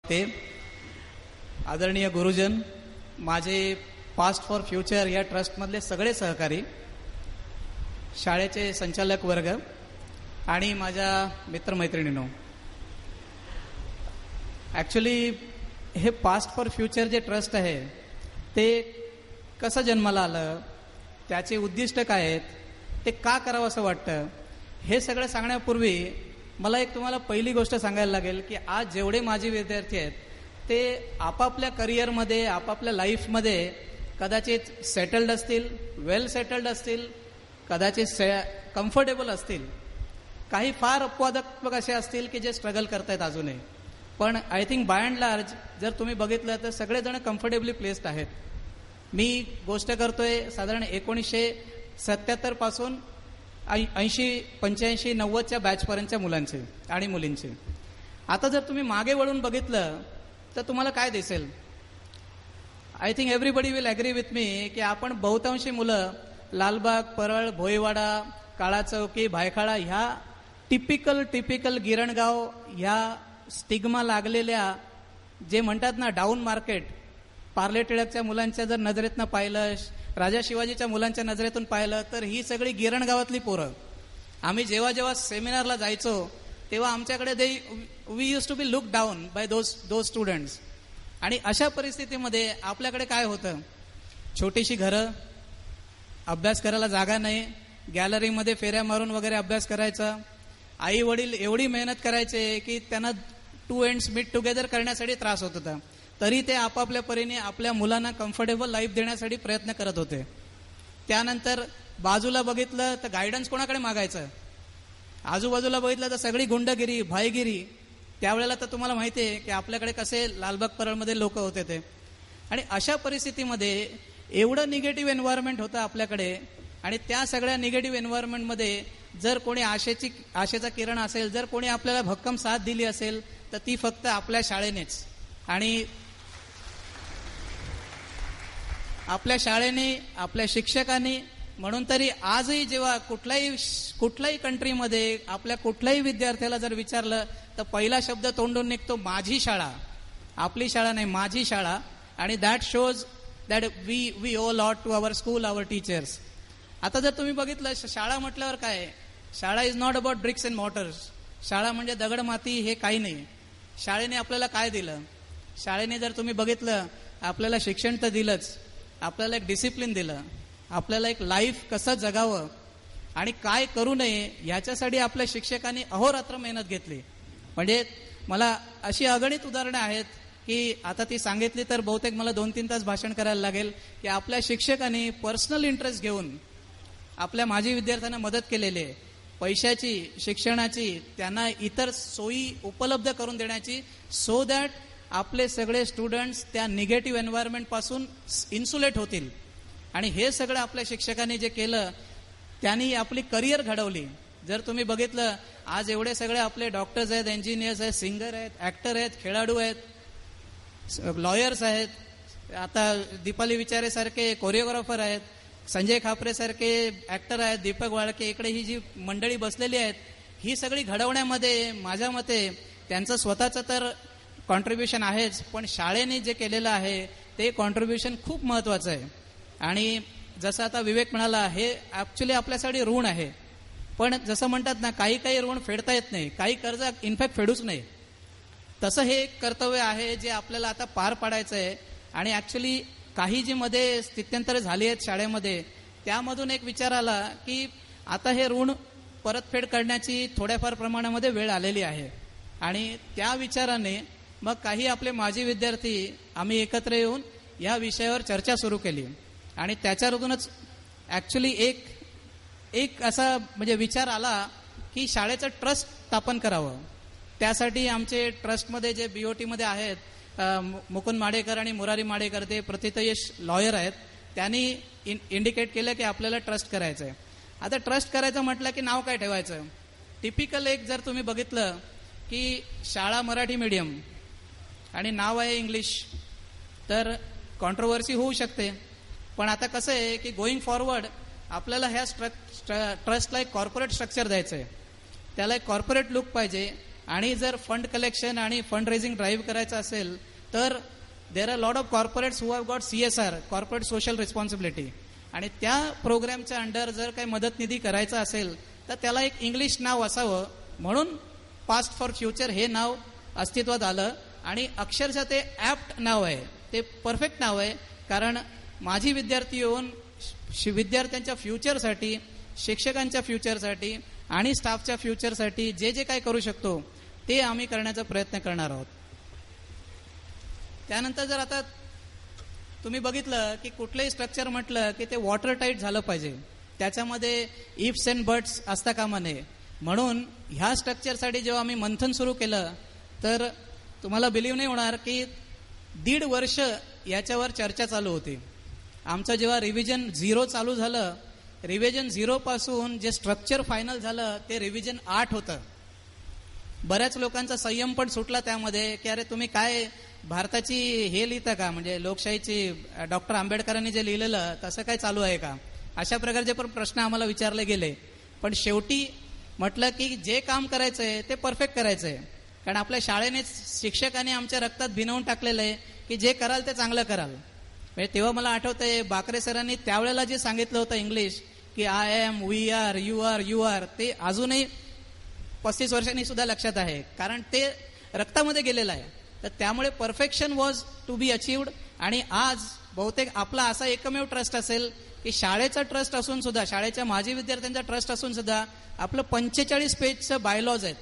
वक्ते, आदरणीय गुरुजन, माझे फास्ट फॉर फ्युचर या ट्रस्टमधले सगळे सहकारी, शाळेचे संचालक वर्ग आणि माझ्या मित्रमैत्रिणींनो, ॲक्च्युली हे फास्ट फॉर फ्युचर जे ट्रस्ट आहे ते कसं जन्माला आलं, त्याचे उद्दिष्ट काय आहेत, ते का करावं असं वाटतं, हे सगळं सांगण्यापूर्वी मला एक तुम्हाला पहिली गोष्ट सांगायला लागेल की आज जेवढे माजी विद्यार्थी आहेत ते आपापल्या करिअरमध्ये, आपापल्या लाईफमध्ये कदाचित सेटल्ड असतील, वेल सेटल्ड असतील, कदाचित कम्फर्टेबल असतील, काही फार अपवादात्मक असे असतील की जे स्ट्रगल करतायत अजूनही. पण I think by and large जर तुम्ही बघितलं तर सगळेजण कम्फर्टेबली प्लेस्ड आहेत. मी गोष्ट करतोय साधारण 1977 पासून 80, 85, 90च्या बॅचपर्यंतच्या मुलांचे आणि मुलींचे. आता जर तुम्ही मागे वळून बघितलं तर तुम्हाला काय दिसेल? I think everybody will agree with me की आपण बहुतांशी मुलं लालबाग, परळ, भोईवाडा, काळा चौकी, भायखळा ह्या टिपिकल गिरणगाव ह्या स्टिग्मा लागलेल्या जे म्हणतात ना डाऊन मार्केट, पार्ले टिळकच्या मुलांच्या जर नजरेतनं पाहिलं, राजा शिवाजीच्या मुलांच्या नजरेतून पाहिलं तर ही सगळी गिरणगावातली पोरं. आम्ही जेव्हा सेमिनारला जायचो तेव्हा आमच्याकडे we use to be look down by those students. आणि अशा परिस्थितीमध्ये आपल्याकडे काय होतं? छोटीशी घरं, अभ्यास करायला जागा नाही, गॅलरीमध्ये फेऱ्या मारून वगैरे अभ्यास करायचा. आई वडील एवढी मेहनत करायचे की त्यांना 2 ends मीट टुगेदर करण्यासाठी त्रास होत होता, तरी ते आपापल्या परीने आपल्या मुलांना कम्फर्टेबल लाईफ देण्यासाठी प्रयत्न करत होते. त्यानंतर बाजूला बघितलं तर गायडन्स कोणाकडे मागायचं? आजूबाजूला बघितलं तर सगळी गुंडगिरी, भाईगिरी. त्यावेळेला तर तुम्हाला माहिती आहे की आपल्याकडे कसे लालबाग परळमध्ये लोक होते ते. आणि अशा परिस्थितीमध्ये एवढं निगेटिव्ह एन्व्हायरमेंट होतं आपल्याकडे. आणि त्या सगळ्या निगेटिव्ह एन्व्हायरमेंटमध्ये जर कोणी आशेचा किरण असेल, जर कोणी आपल्याला भक्कम साथ दिली असेल तर ती फक्त आपल्या शाळेनेच. आणि आपल्या शाळेने, आपल्या शिक्षकांनी. म्हणून तरी आजही जेव्हा कुठल्याही कंट्रीमध्ये आपल्या कुठल्याही विद्यार्थ्याला जर विचारलं तर पहिला शब्द तोंडून निघतो माझी शाळा. आपली शाळा नाही, माझी शाळा. आणि that shows that we owe lot to our school, our teachers. आता जर तुम्ही बघितलं शाळा म्हटल्यावर काय, शाळा is not about bricks and mortars. शाळा म्हणजे दगड माती हे काही नाही. शाळेने आपल्याला काय दिलं? शाळेने जर तुम्ही बघितलं आपल्याला शिक्षण तर दिलंच, आपल्याला एक डिसिप्लिन दिलं, आपल्याला एक लाईफ कसं जगावं आणि काय करू नये ह्याच्यासाठी आपल्या शिक्षकांनी अहोरात्र मेहनत घेतली. म्हणजे मला अशी अगणित उदाहरणं आहेत की आता ती सांगितली तर बहुतेक मला 2-3 तास भाषण करायला लागेल. की आपल्या शिक्षकांनी पर्सनल इंटरेस्ट घेऊन आपल्या माजी विद्यार्थ्यांना मदत केलेली आहे, पैशाची, शिक्षणाची, त्यांना इतर सोयी उपलब्ध करून देण्याची, सो दॅट आपले सगळे स्टुडंट्स त्या निगेटिव्ह एन्व्हायरमेंट पासून इन्सुलेट होतील. आणि हे सगळं आपल्या शिक्षकांनी जे केलं त्यांनी आपली करिअर घडवली. जर तुम्ही बघितलं आज एवढे सगळे आपले डॉक्टर्स आहेत, इंजिनियर्स आहेत, सिंगर आहेत, ऍक्टर आहेत, खेळाडू आहेत, लॉयर्स आहेत, आता दीपाली विचारे सारखे कोरिओग्राफर आहेत, संजय खापरे सारखे ऍक्टर आहेत, दीपक वाळके, इकडे ही जी मंडळी बसलेली आहेत, ही सगळी घडवण्यामध्ये माझ्या मते त्यांचं स्वतःचं तर कॉन्ट्रीब्युशन आहेच, पण शाळेने जे केलेलं आहे ते कॉन्ट्रीब्युशन खूप महत्वाचं आहे. आणि जसं आता विवेक म्हणाला, हे ऍक्च्युली आपल्यासाठी ऋण आहे. पण जसं म्हणतात ना, काही ऋण फेडता येत नाही, काही कर्ज इनफॅक्ट फेडूच नाही. तसं हे एक कर्तव्य आहे जे आपल्याला आता पार पाडायचं आहे. आणि ऍक्च्युली काही जी मध्ये स्थित्यंतरे झाली आहेत शाळेमध्ये, त्यामधून एक विचार आला की आता हे ऋण परतफेड करण्याची थोड्याफार प्रमाणामध्ये वेळ आलेली आहे. आणि त्या विचाराने मग काही आपले माजी विद्यार्थी आम्ही एकत्र येऊन या विषयावर चर्चा सुरू केली. आणि त्याच्यातूनच ऍक्च्युली एक असा म्हणजे विचार आला की शाळेचं ट्रस्ट स्थापन करावं. त्यासाठी आमचे ट्रस्टमध्ये जे BOTमध्ये आहेत, मुकुंद माडेकर आणि मुरारी माडेकर, ते प्रतितयश लॉयर आहेत, त्यांनी इंडिकेट केलं की आपल्याला ट्रस्ट करायचं आहे. आता ट्रस्ट करायचं म्हटलं की नाव काय ठेवायचं? टिपिकल एक जर तुम्ही बघितलं की शाळा मराठी मीडियम आणि नाव आहे इंग्लिश, तर कॉन्ट्रोवर्सी होऊ शकते. पण आता कसं आहे की गोईंग फॉरवर्ड आपल्याला ह्या ट्रस्टला एक कॉर्पोरेट स्ट्रक्चर द्यायचं आहे, त्याला एक कॉर्पोरेट लुक पाहिजे. आणि जर फंड कलेक्शन आणि फंड रेझिंग ड्राईव्ह करायचं असेल तर there are lot of corporates who have got CSR, corporate social responsibility, आणि त्या प्रोग्रामच्या अंडर जर काही मदत निधी करायचा असेल तर त्याला एक इंग्लिश नाव असावं, म्हणून पास्ट फॉर फ्युचर हे नाव अस्तित्वात आलं. आणि अक्षरशः ते ॲप्ट नाव आहे, ते परफेक्ट नाव आहे, कारण माझी विद्यार्थी येऊन विद्यार्थ्यांच्या फ्युचरसाठी, शिक्षकांच्या फ्युचरसाठी आणि स्टाफच्या फ्युचरसाठी जे जे काय करू शकतो ते आम्ही करण्याचा प्रयत्न करणार आहोत. त्यानंतर जर आता तुम्ही बघितलं की कुठलंही स्ट्रक्चर म्हटलं की ते वॉटर टाईट झालं पाहिजे, त्याच्यामध्ये इफ्स अँड बट्स असता कामा नये. म्हणून ह्या स्ट्रक्चरसाठी जेव्हा आम्ही मंथन सुरू केलं तर तुम्हाला बिलीव्ह नाही होणार की 1.5 वर्ष याच्यावर चर्चा चालू होती. आमचं जेव्हा रिव्हिजन 0 चालू झालं, रिव्हिजन 0 पासून जे स्ट्रक्चर फायनल झालं ते रिव्हिजन 8 होतं. बऱ्याच लोकांचा संयम पण सुटला त्यामध्ये की अरे तुम्ही काय भारताची हे लिहिता का, म्हणजे लोकशाहीची डॉक्टर आंबेडकरांनी जे लिहिलेलं तसं काय चालू आहे का, अशा प्रकारचे पण प्रश्न आम्हाला विचारले गेले. पण शेवटी म्हटलं की जे काम करायचंय ते परफेक्ट करायचंय, कारण आपल्या शाळेने शिक्षकांनी आमच्या रक्तात भिनवून टाकलेलं आहे की जे कराल ते चांगलं कराल. म्हणजे तेव्हा मला आठवतंय बाकरे सरांनी त्यावेळेला जे सांगितलं होतं इंग्लिश की I am, we are, you are, you are, ते अजूनही 35 वर्षांनी सुद्धा लक्षात आहे, कारण ते रक्तामध्ये गेलेलं आहे. तर त्यामुळे perfection was to be achieved. आणि आज बहुतेक आपला असा एकमेव ट्रस्ट असेल की शाळेचा ट्रस्ट असून सुद्धा, शाळेच्या माजी विद्यार्थ्यांचा ट्रस्ट असून सुद्धा आपलं 45 पेजचं बायलॉज आहेत,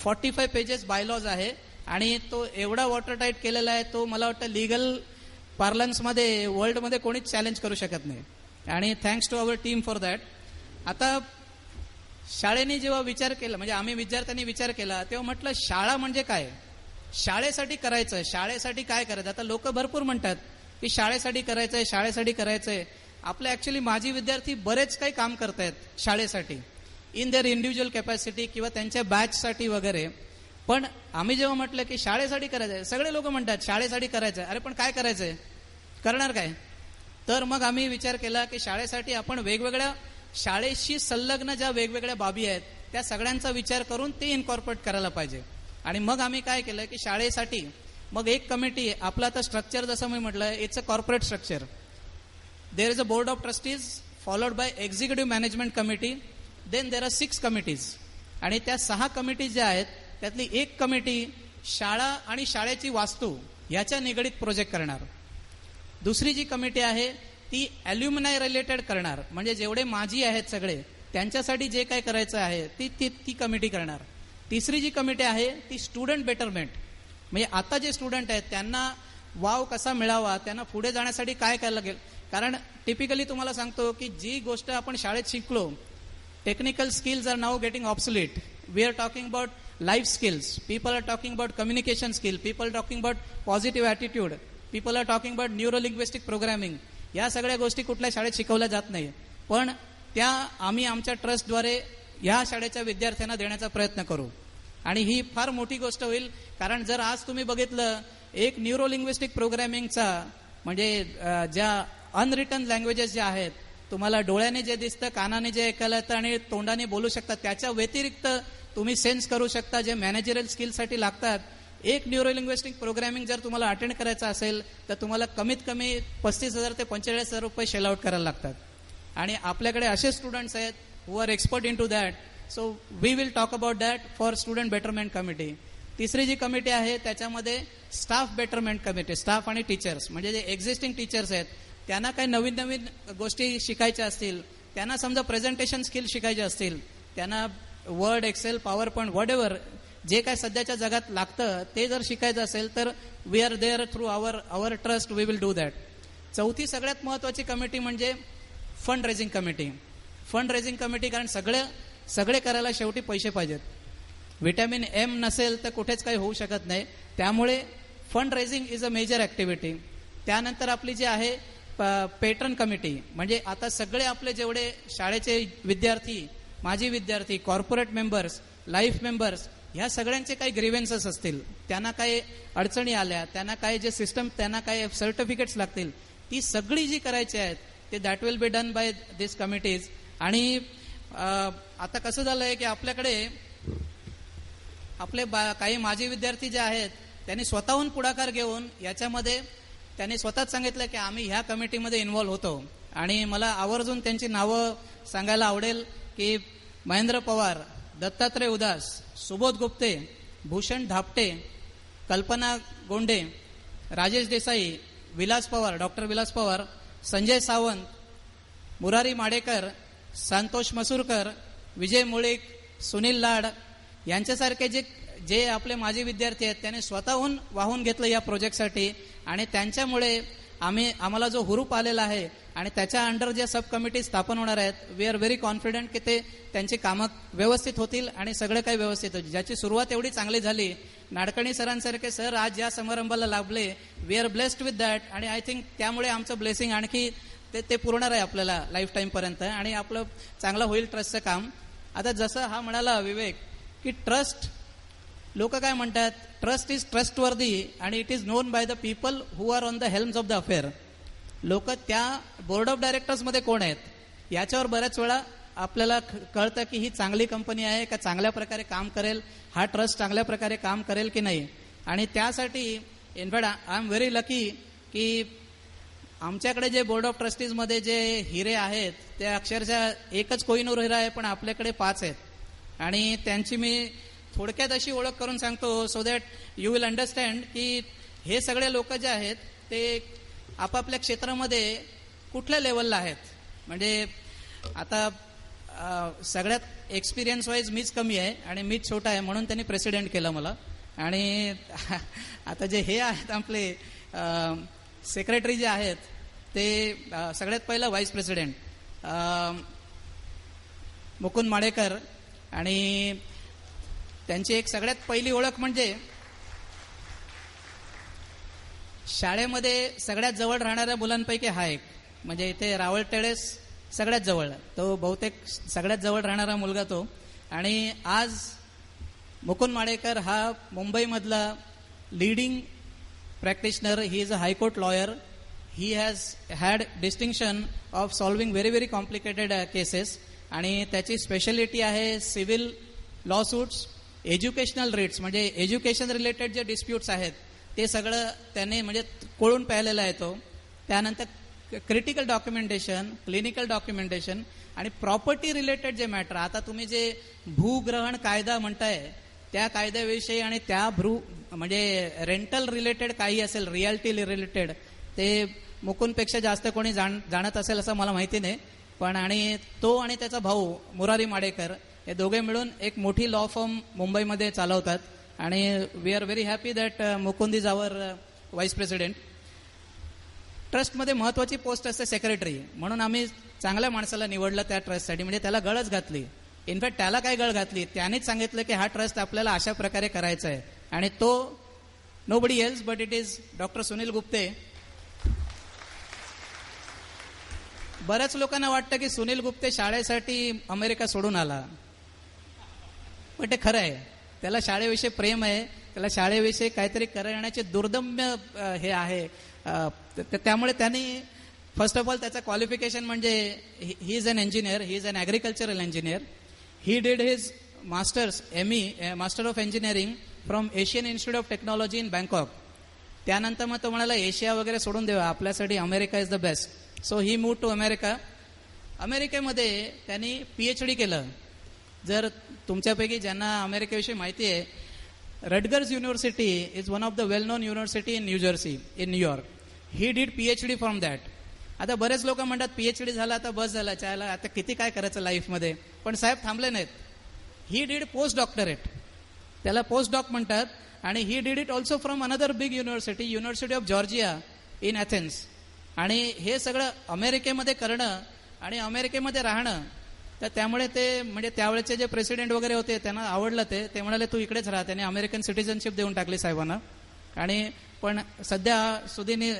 45 पेजेस बायलॉज आहे, आणि तो एवढा वॉटर टाईट केलेला आहे, तो मला वाटतं लिगल पार्लन्समध्ये वर्ल्डमध्ये कोणीच चॅलेंज करू शकत नाही. आणि thanks to our team for that. आता शाळेने जेव्हा विचार केला, म्हणजे आम्ही विद्यार्थ्यांनी विचार केला, तेव्हा म्हटलं शाळा म्हणजे काय, शाळेसाठी करायचंय, शाळेसाठी काय करायचं. आता लोक भरपूर म्हणतात की शाळेसाठी करायचंय, शाळेसाठी करायचंय. आपले ऍक्च्युली माजी विद्यार्थी बरेच काही काम करतायत शाळेसाठी, इन देअर इंडिव्हिज्युअल कॅपॅसिटी किंवा त्यांच्या बॅचसाठी वगैरे. पण आम्ही जेव्हा म्हटलं की शाळेसाठी करायचंय, सगळे लोक म्हणतात शाळेसाठी करायचंय, अरे पण काय करायचंय, करणार काय. तर मग आम्ही विचार केला की शाळेसाठी आपण वेगवेगळ्या शाळेशी संलग्न ज्या वेगवेगळ्या बाबी आहेत त्या सगळ्यांचा विचार करून ते इन्कॉर्पोरेट करायला पाहिजे. आणि मग आम्ही काय केलं की शाळेसाठी मग एक कमिटी, आपलं आता स्ट्रक्चर जसं मी म्हटलं it's a corporate structure. There is a board of trustees followed by executive management committee, then there are 6 committees. आणि त्या 6 कमिटीज ज्या आहेत त्यातली एक कमिटी शाळा आणि शाळेची वास्तू याच्या निगडीत प्रोजेक्ट करणार. दुसरी जी कमिटी आहे ती ॲल्युमिनाय रिलेटेड करणार, म्हणजे जेवढे माजी आहेत सगळे त्यांच्यासाठी जे काय करायचं आहे ती कमिटी करणार. तिसरी जी कमिटी आहे ती स्टुडंट बेटरमेंट, म्हणजे आता जे स्टुडंट आहेत त्यांना वाव कसा मिळावा, त्यांना पुढे जाण्यासाठी काय करायला लागेल. कारण टिपिकली तुम्हाला सांगतो की जी गोष्ट आपण शाळेत शिकलो, technical skills are now getting obsolete. We are talking about life skills, people are talking about communication skill, people talking about positive attitude, people are talking about neurolinguistic programming. या सगळ्या गोष्टी कुठल्या शाळेत शिकवल्या जात नाही, पण त्या आम्ही आमच्या ट्रस्टद्वारे या शाळेच्या विद्यार्थ्यांना देण्याचा प्रयत्न करू. आणि ही फार मोठी गोष्ट होईल, कारण जर आज तुम्ही बघितलं एक न्यूरोलिंग्विस्टिक प्रोग्रामिंगचा, म्हणजे ज्या अनरिटन लँग्वेजेस ज्या आहेत, तुम्हाला डोळ्याने जे दिसतं, कानाने जे ऐकायला येतं आणि तोंडाने बोलू शकता, त्याच्या व्यतिरिक्त तुम्ही सेन्स करू शकता जे मॅनेजरियल स्किलसाठी लागतात. एक न्यूरोलिंग्विस्टिक प्रोग्रामिंग जर तुम्हाला अटेंड करायचं असेल तर तुम्हाला कमीत कमी 35,000 ते 45,000 रुपये शेल आउट करायला लागतात. आणि आपल्याकडे असे स्टुडंट्स आहेत who are expert in to that. So we will talk about that for student betterment committee. तिसरी जी कमिटी आहे त्याच्यामध्ये स्टाफ बेटरमेंट कमिटी, स्टाफ आणि टीचर्स, म्हणजे जे एक्झिस्टिंग टीचर्स आहेत त्यांना काही नवीन नवीन गोष्टी शिकायच्या असतील, त्यांना समजा प्रेझेंटेशन स्किल शिकायचे असतील, त्यांना Word, Excel, PowerPoint, whatever जे काय सध्याच्या जगात लागतं ते जर शिकायचं असेल तर we are there through our trust, we will do that. चौथी सगळ्यात महत्वाची कमिटी म्हणजे fund raising committee. Fund raising committee, कारण सगळे करायला शेवटी पैसे पाहिजेत. व्हिटॅमिन एम नसेल तर कुठेच काही होऊ शकत नाही. त्यामुळे fund raising is a major activity. त्यानंतर आपली जी आहे पेट्रन कमिटी, म्हणजे आता सगळे आपले जेवढे शाळेचे विद्यार्थी, माजी विद्यार्थी, कॉर्पोरेट मेंबर्स, लाईफ मेंबर्स, ह्या सगळ्यांचे काही ग्रीव्हन्सेस असतील, त्यांना काही अडचणी आल्या, त्यांना काही जे सिस्टम, त्यांना काही सर्टिफिकेट्स लागतील, ती सगळी जी करायची आहेत ते that will be done by this committees. आणि आता कसं झालंय की आपल्याकडे आपले काही माजी विद्यार्थी जे आहेत त्यांनी स्वतःहून पुढाकार घेऊन याच्यामध्ये त्यांनी स्वतःच सांगितलं की आम्ही ह्या कमिटीमध्ये इन्व्हॉल्व्ह होतो. आणि मला आवर्जून त्यांची नावं सांगायला आवडेल की महेंद्र पवार, दत्तात्रय उदास, सुबोध गुप्ते, भूषण धापटे, कल्पना गोंडे, राजेश देसाई, विलास पवार, डॉक्टर विलास पवार, संजय सावंत, मुरारी माडेकर, संतोष मसूरकर, विजय मुळीक, सुनील लाड यांच्यासारखे जे आपले माजी विद्यार्थी आहेत त्यांनी स्वतःहून वाहून घेतलं या प्रोजेक्टसाठी. आणि त्यांच्यामुळे आम्हाला जो हुरूप आलेला आहे आणि त्याच्या अंडर ज्या सब कमिटी स्थापन होणार आहेत, वी आर व्हेरी कॉन्फिडंट की ते त्यांची कामं व्यवस्थित होतील आणि सगळं काही व्यवस्थित होईल. ज्याची सुरुवात एवढी चांगली झाली, नाडकर्णी सरांसारखे सर आज या समारंभाला लाभले, we are blessed with that. आणि आय थिंक त्यामुळे आमचं ब्लेसिंग आणखी ते पुरणार आहे आपल्याला लाईफ टाईमपर्यंत आणि आपलं चांगलं होईल ट्रस्टचं काम. आता जसं हा म्हणाला विवेक की ट्रस्ट, लोक काय म्हणतात, ट्रस्ट इज ट्रस्टवर्दी आणि it is known by the people who are on the helms of the affair. लोक त्या बोर्ड ऑफ डायरेक्टर्समध्ये कोण आहेत याच्यावर बऱ्याच वेळा आपल्याला कळतं की ही चांगली कंपनी आहे का, चांगल्या प्रकारे काम करेल, हा ट्रस्ट चांगल्या प्रकारे काम करेल की नाही. आणि त्यासाठी in fact I am very lucky की आमच्याकडे जे बोर्ड ऑफ ट्रस्टीजमध्ये जे हिरे आहेत ते अक्षरशः एकच कोहिनूर हिरा आहे, पण आपल्याकडे 5 आहेत. आणि त्यांची मी थोडक्यात अशी ओळख करून सांगतो so that you will understand की हे सगळे लोक जे आहेत ते आपापल्या क्षेत्रामध्ये कुठल्या लेवलला आहेत. म्हणजे आता सगळ्यात एक्सपिरियन्स वाईज मीच कमी आहे आणि मीच छोटा आहे, म्हणून त्यांनी प्रेसिडेंट केलं मला. आणि आता जे हे आहेत आपले सेक्रेटरी जे आहेत ते सगळ्यात पहिलं व्हाईस प्रेसिडेंट मुकुंद माडेकर. आणि त्यांची एक सगळ्यात पहिली ओळख म्हणजे शाळेमध्ये सगळ्यात जवळ राहणाऱ्या मुलांपैकी हा एक, म्हणजे इथे रावळ टेरेस सगळ्यात जवळ, तो बहुतेक सगळ्यात जवळ राहणारा मुलगा तो. आणि आज मुकुंद माडेकर हा मुंबईमधला leading practitioner. He is a high court lawyer. He has had distinction of solving very very complicated cases. आणि त्याची स्पेशालिटी आहे सिव्हिल लॉसूट्स, एज्युकेशनल रेट्स, म्हणजे एज्युकेशन रिलेटेड जे डिस्प्यूट्स आहेत ते सगळं त्याने म्हणजे कोळून पाहिलेलं आहे तो. त्यानंतर क्रिटिकल डॉक्युमेंटेशन, क्लिनिकल डॉक्युमेंटेशन आणि प्रॉपर्टी रिलेटेड जे मॅटर, आता तुम्ही जे भूग्रहण कायदा म्हणताय त्या कायद्याविषयी आणि त्या म्हणजे रेंटल रिलेटेड काही असेल, रियाल्टी रिलेटेड, ते मुकुंदपेक्षा जास्त कोणी जाणत असेल असं मला माहिती नाही. पण आणि तो आणि त्याचा भाऊ मुरारी माडेकर हे दोघे मिळून एक मोठी लॉ फर्म मुंबईमध्ये चालवतात. आणि we are very happy that Mukund is our vice president. ट्रस्टमध्ये महत्वाची पोस्ट असते सेक्रेटरी, म्हणून आम्ही चांगल्या माणसाला निवडलं त्या ट्रस्टसाठी. म्हणजे त्याला गळच घातली. इनफॅक्ट त्याला काय गळ घातली, त्यानेच सांगितलं की हा ट्रस्ट आपल्याला अशा प्रकारे करायचा आहे. आणि तो nobody else but it is doctor Sunil Gupte. बऱ्याच लोकांना वाटतं की सुनील गुप्ते शाळेसाठी अमेरिका सोडून आला, पण ते खरं आहे. त्याला शाळेविषयी प्रेम आहे, त्याला शाळेविषयी काहीतरी करण्याचे दुर्दम्य हे आहे. त्यामुळे त्यांनी फर्स्ट ऑफ ऑल त्याचं क्वालिफिकेशन म्हणजे he is an engineer, he is an agricultural engineer. He did his masters ME master of engineering from Asian Institute of Technology in Bangkok. त्यानंतर मग तो म्हणाला एशिया वगैरे सोडून देवा, आपल्यासाठी America is the best. So he move to America. अमेरिकेमध्ये त्यांनी PhD केलं. जर तुमच्यापैकी ज्यांना अमेरिकेविषयी माहिती आहे, Rutgers University is one of the well known university in New Jersey in New York. He did PhD from that. आता बरेच लोक म्हणतात PhD झाला आता बस झाला, चायला आता किती काय करायचं लाईफमध्ये. पण साहेब थांबले नाहीत. ही डीड पोस्ट डॉक्टरेट, त्याला पोस्ट डॉक म्हणतात. आणि he did it also from another big University of Georgia in Athens. आणि हे सगळं अमेरिकेमध्ये करणं आणि अमेरिकेमध्ये राहणं, तर त्यामुळे ते म्हणजे त्यावेळेचे जे प्रेसिडेंट वगैरे होते त्यांना आवडलं. ते म्हणाले तू इकडेच राहा. त्याने अमेरिकन सिटिझनशिप देऊन टाकली साहेबांना. आणि पण सध्या सुधीने